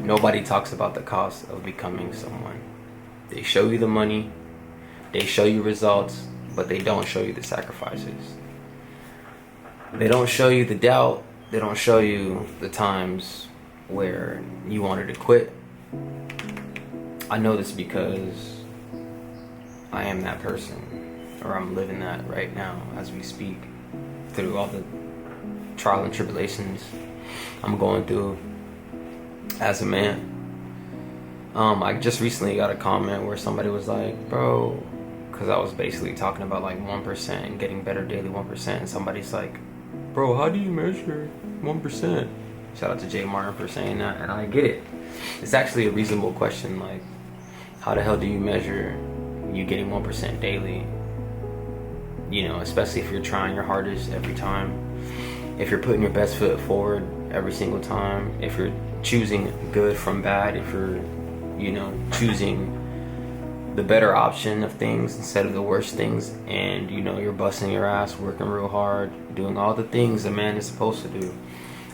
Nobody talks about the cost of becoming someone. They show you the money, they show you results, but they don't show you the sacrifices. They don't show you the doubt. They don't show you the times where you wanted to quit. I know this because I am that person, or I'm living that right now as we speak, through all the trial and tribulations I'm going through as a man. I just recently got a comment where somebody was like, bro, because I was basically talking about like 1% and getting better daily 1%, and somebody's like, bro, how do you measure 1%? Shout out to Jay Martin for saying that, and I get it. It's actually a reasonable question, like, how the hell do you measure you getting 1% daily? You know, especially if you're trying your hardest every time, if you're putting your best foot forward every single time, if you're choosing good from bad, if you're, you know, choosing the better option of things instead of the worst things, and you know, you're busting your ass, working real hard, doing all the things a man is supposed to do,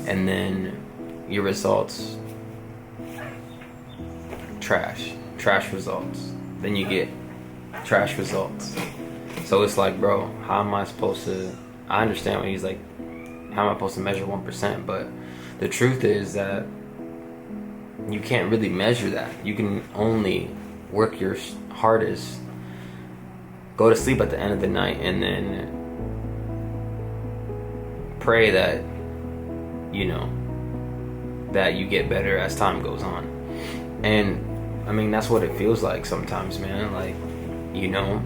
and then your results trash results, then you get trash results. So it's like, bro, how am I supposed to, I understand when he's like, how am I supposed to measure 1%? But the truth is that you can't really measure that. You can only work your hardest, go to sleep at the end of the night, and then pray that, you know, that you get better as time goes on. And I mean, that's what it feels like sometimes, man. Like, you know,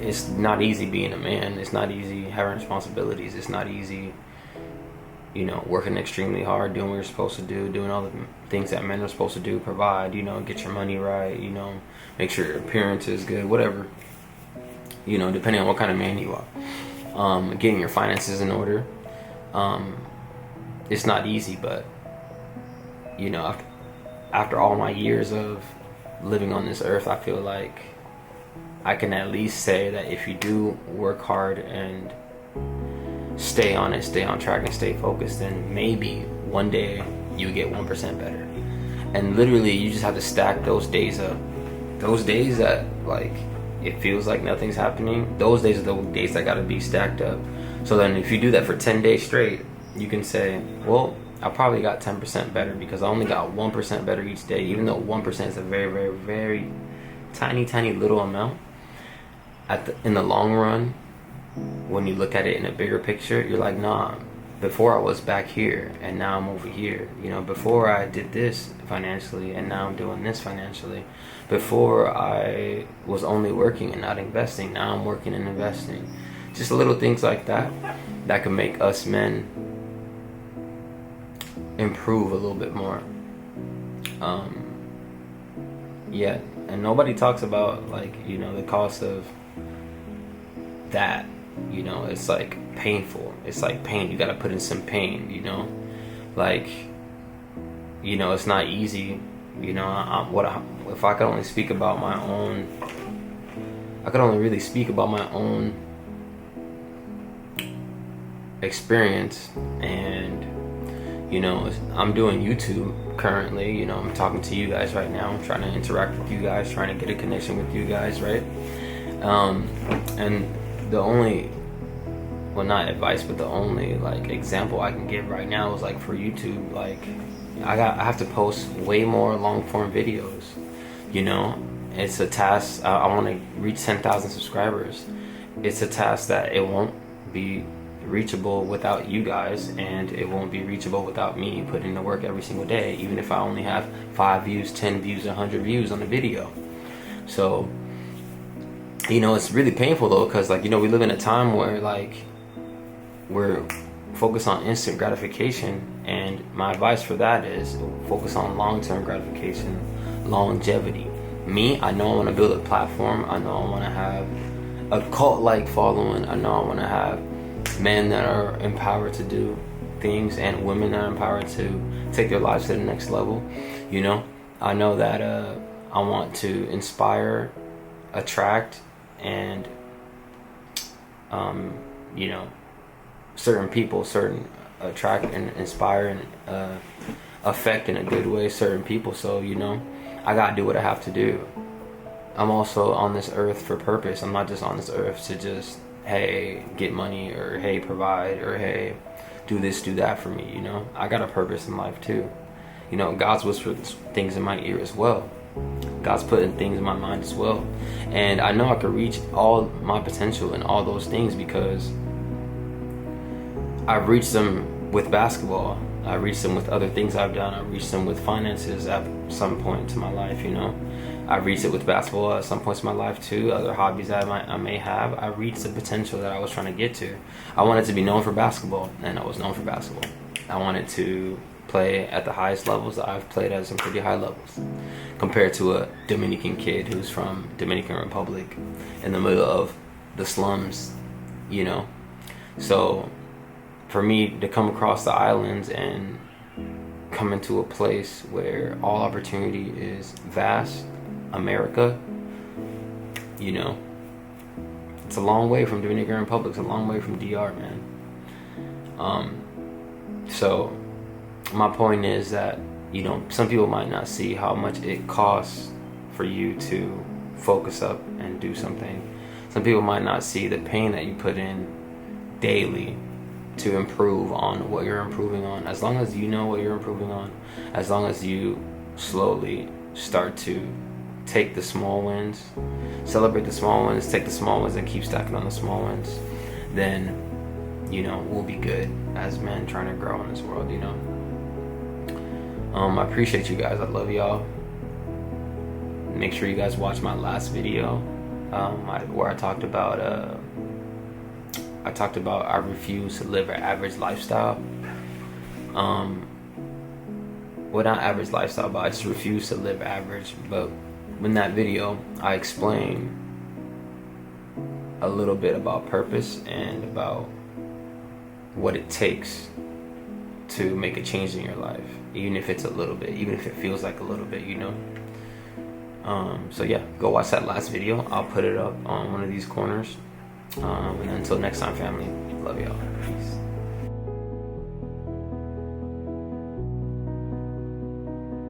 it's not easy being a man. It's not easy having responsibilities. It's not easy, you know, working extremely hard, doing what you're supposed to do, doing all the things that men are supposed to do, provide, you know, get your money right, you know, make sure your appearance is good, whatever, you know, depending on what kind of man you are. Getting your finances in order. It's not easy, but, you know, after all my years of living on this earth, I feel like I can at least say that if you do work hard and stay on it, stay on track, and stay focused, then maybe one day you get 1% better. And literally, you just have to stack those days up. Those days that, like, it feels like nothing's happening, those days are the days that gotta be stacked up. So then if you do that for 10 days straight, you can say, well, I probably got 10% better because I only got 1% better each day, even though 1% is a very, very, very tiny little amount. In the long run, when you look at it in a bigger picture, you're like, nah, before I was back here and now I'm over here. You know, before I did this financially and now I'm doing this financially. Before I was only working and not investing, now I'm working and investing. Just little things like that that can make us men improve a little bit more. Yeah, and nobody talks about, like, you know, the cost of that. You know, it's like painful. It's like pain. You gotta put in some pain, you know? Like, you know, it's not easy. You know, if I could only speak about my own, I could only really speak about my own experience. And, you know, I'm doing YouTube currently. You know, I'm talking to you guys right now. I'm trying to interact with you guys, trying to get a connection with you guys, right? And the only, well, not advice, but the only, like, example I can give right now is, like, for YouTube, like, I have to post way more long form videos. You know, it's a task. I want to reach 10,000 subscribers. It's a task that it won't be reachable without you guys, and it won't be reachable without me putting in the work every single day, even if I only have 5 views, 10 views, 100 views on the video. So, you know, it's really painful though, because, like, you know, we live in a time where, like, we're focused on instant gratification, and my advice for that is focus on long-term gratification, longevity. Me, I know I want to build a platform. I know I want to have a cult-like following. I know I want to have men that are empowered to do things and women that are empowered to take their lives to the next level. You know, I know that I want to inspire, attract, and you know, certain people, attract and inspire and affect in a good way certain people. So, you know, I gotta do what I have to do. I'm also on this earth for purpose. I'm not just on this earth to just, hey, get money, or hey, provide, or hey, do this, do that for me, you know? I got a purpose in life too. You know, God's whispered things in my ear as well. God's putting things in my mind as well. And I know I could reach all my potential and all those things because I've reached them with basketball. I reached them with other things I've done. I reached them with finances at some point in my life, you know. I reached it with basketball at some points in my life too. Other hobbies that I may have. I reached the potential that I was trying to get to. I wanted to be known for basketball, and I was known for basketball. I wanted to play at the highest levels. I've played at some pretty high levels compared to a Dominican kid who's from Dominican Republic in the middle of the slums, you know. So for me to come across the islands and come into a place where all opportunity is vast, America, you know, it's a long way from Dominican Republic. It's a long way from DR, man. So my point is that, you know, some people might not see how much it costs for you to focus up and do something. Some people might not see the pain that you put in daily to improve on what you're improving on. As long as you know what you're improving on, as long as you slowly start to take the small wins, celebrate the small wins, take the small wins and keep stacking on the small wins, then, you know, we'll be good as men trying to grow in this world, you know. I appreciate you guys. I love y'all. Make sure you guys watch my last video where I talked about I refuse to live an average lifestyle. Well, not average lifestyle, but I just refuse to live average. But in that video, I explain a little bit about purpose and about what it takes to make a change in your life, even if it's a little bit, even if it feels like a little bit, you know. So yeah, go watch that last video. I'll put it up on one of these corners. And until next time, family, love y'all. Peace.